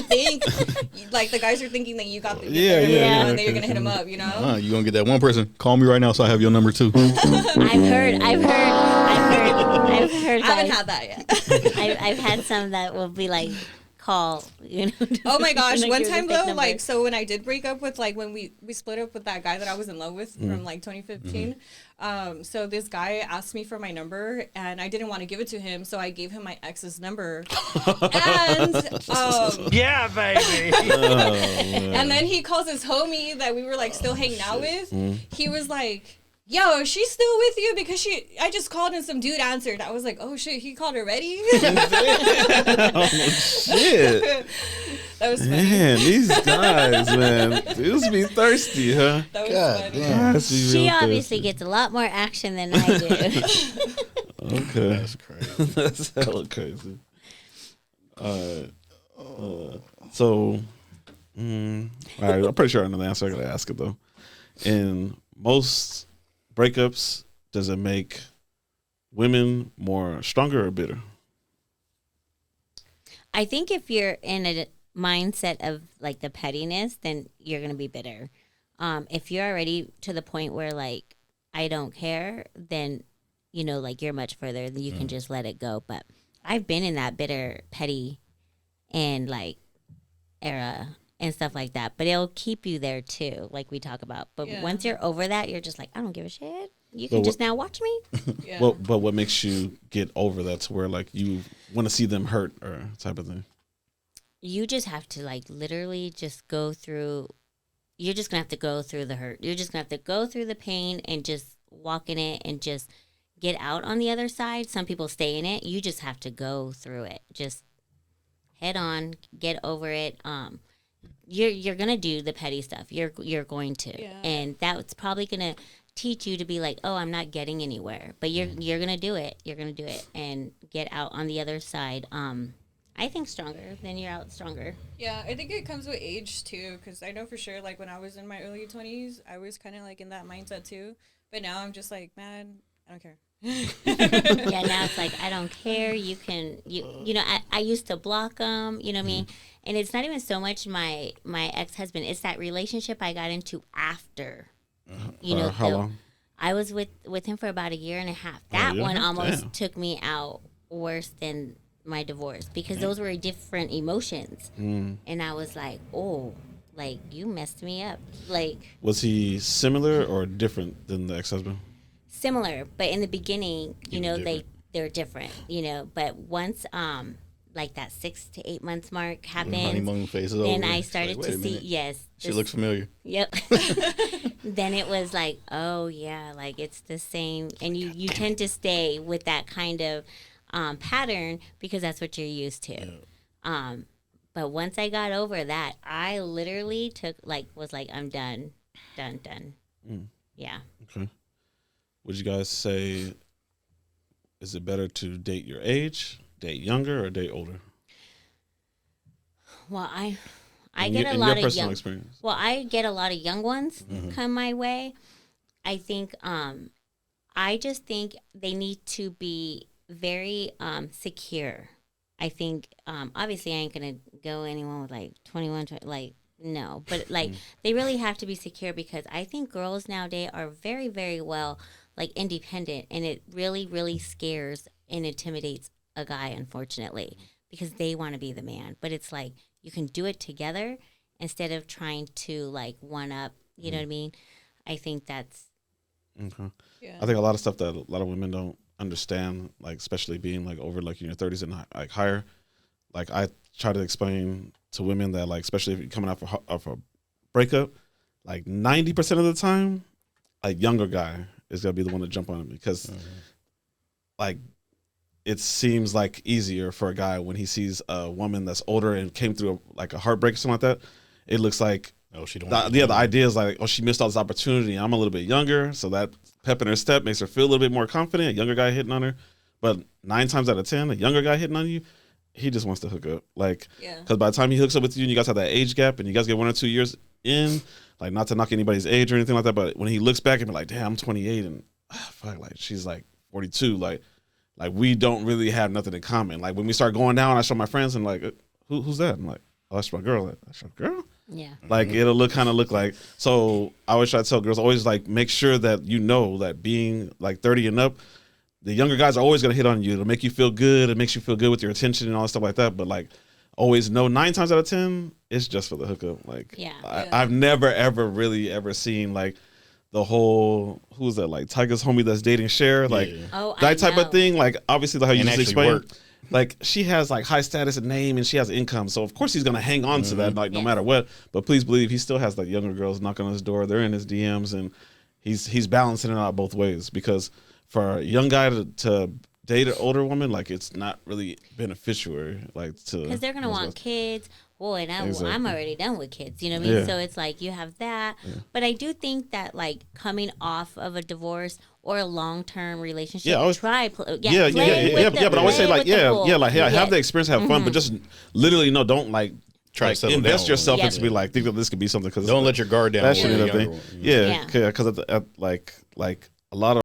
you think, like, the guys are thinking that you got the and then you're gonna hit them up, you know. You gonna get that one person. Call me right now, so I have your number too. I've heard. I haven't Guys, had that yet. I've had some that will be like, call, you know. Oh my gosh, like, one here's a time fake though, number. like, so when I did break up with, like, when we split up with that guy that I was in love with from like 2015, so this guy asked me for my number and I didn't want to give it to him, so I gave him my ex's number. And Yeah, baby. and then he calls his homie that we were like still hanging out with. He was like, yo, she's still with you because I just called and some dude answered. I was like, oh shit, he called already? Oh, shit. That was funny. Man, these guys, man. These be thirsty, huh? That was God funny. damn. Guys be She real obviously thirsty. gets a lot more action than I do. Okay. That's crazy. That's hella crazy. So, all right, I'm pretty sure I know the answer. I gotta ask it though. In most breakups, does it make women more stronger or bitter? I think if you're in a mindset of like the pettiness, then you're gonna be bitter. If you're already to the point where like I don't care, then you know like you're much further. Then you can just let it go. But I've been in that bitter, petty, and like era and stuff like that. But it'll keep you there too, like we talk about. But Yeah. once you're over that, you're just like I don't give a shit. You But can just now watch me. Yeah. But what makes you get over that to where like you want to see them hurt or type of thing? You just have to like literally just go through. You're just gonna have to go through the hurt. You're just gonna have to go through the pain and just walk in it and just get out on the other side. Some people stay in it. You just have to go through it. Just head on, get over it. You're gonna do the petty stuff. You're going to, Yeah. and that's probably gonna teach you to be like, oh, I'm not getting anywhere. But you're gonna do it. You're gonna do it and get out on the other side. I think stronger. Then you're out stronger. Yeah, I think it comes with age too, because I know for sure, like when I was in my early 20s, I was kind of like in that mindset too. But now I'm just like, man, I don't care. Yeah, now it's like I don't care. You can you know I used to block them. You know what I mean? And it's not even so much my ex-husband. It's that relationship I got into after. You know, How long? I was with him for about a year and a half. That yeah? one almost Damn. took me out worse than my divorce because those were different emotions. And I was like, oh, like you messed me up. Like Was he similar or different than the ex-husband? similar, but in the beginning, you was know, different. they're different, you know. But once like that 6 to 8 months mark happened, Honeymoon phase is over. then I It's started like, wait to a see minute. yes. She looks familiar. Yep. Then it was like, oh yeah, like it's the same, and you tend to stay with that kind of pattern because that's what you're used to. But once I got over that, I literally was like, I'm done. Yeah. Okay. Would you guys say, is it better to date your age, date younger, or date older? Well, I In get your- a in lot your of personal young. experience. Well, I get a lot of young ones come my way. I think I just think they need to be very secure. I think obviously I ain't gonna go anyone with like 21, like no, but like they really have to be secure because I think girls nowadays are very, very well like independent, and it really, really scares and intimidates a guy, unfortunately, because they want to be the man. But it's like you can do it together instead of trying to like one up. You know what I mean? I think that's Okay. Yeah. I think a lot of stuff that a lot of women don't understand, like especially being like over like in your 30s and like higher. Like I try to explain to women that like especially if you're coming off a breakup, like 90% of the time, a younger guy is gonna be the one to jump on it because like it seems like easier for a guy when he sees a woman that's older and came through like a heartbreak or something like that. It looks like Oh, she don't. the idea is like, oh, she missed all this opportunity. I'm a little bit younger, so that pep in her step makes her feel a little bit more confident. A younger guy hitting on her, but 9 times out of 10, a younger guy hitting on you, he just wants to hook up. Like, Yeah. because by the time he hooks up with you and you guys have that age gap and you guys get 1 or 2 years in, like not to knock anybody's age or anything like that, but when he looks back and be like, damn, I'm 28 and fuck, like she's like 42, like we don't really have nothing in common. Like when we start going down, I show my friends and like, who's that? I'm like, oh, that's my girl. That's your girl. Yeah. Like it'll look like. So I always try to tell girls, always like make sure that you know that being like 30 and up, the younger guys are always gonna hit on you. It'll make you feel good. It makes you feel good with your attention and all that stuff like that. But like, always know 9 times out of 10, it's just for the hookup. Like, I've never ever really ever seen like the whole who's that like Tiger's homie that's dating Cher, like that type of thing. Like obviously how you just explained. Like she has like high status and name and she has income, so of course he's gonna hang on to that like no matter what. But please believe he still has like younger girls knocking on his door. They're in his DMs and he's balancing it out both ways, because for a young guy to date an older woman, like it's not really beneficial, like to because they're gonna want kids. Well, and I'm already done with kids, you know what I mean? So it's like you have that. But I do think that like coming off of a divorce or a long-term relationship, But I always say like have the experience, have fun, but just literally don't like try to invest yourself into be like think that this could be something, because don't let your guard down. That shit, because like a lot of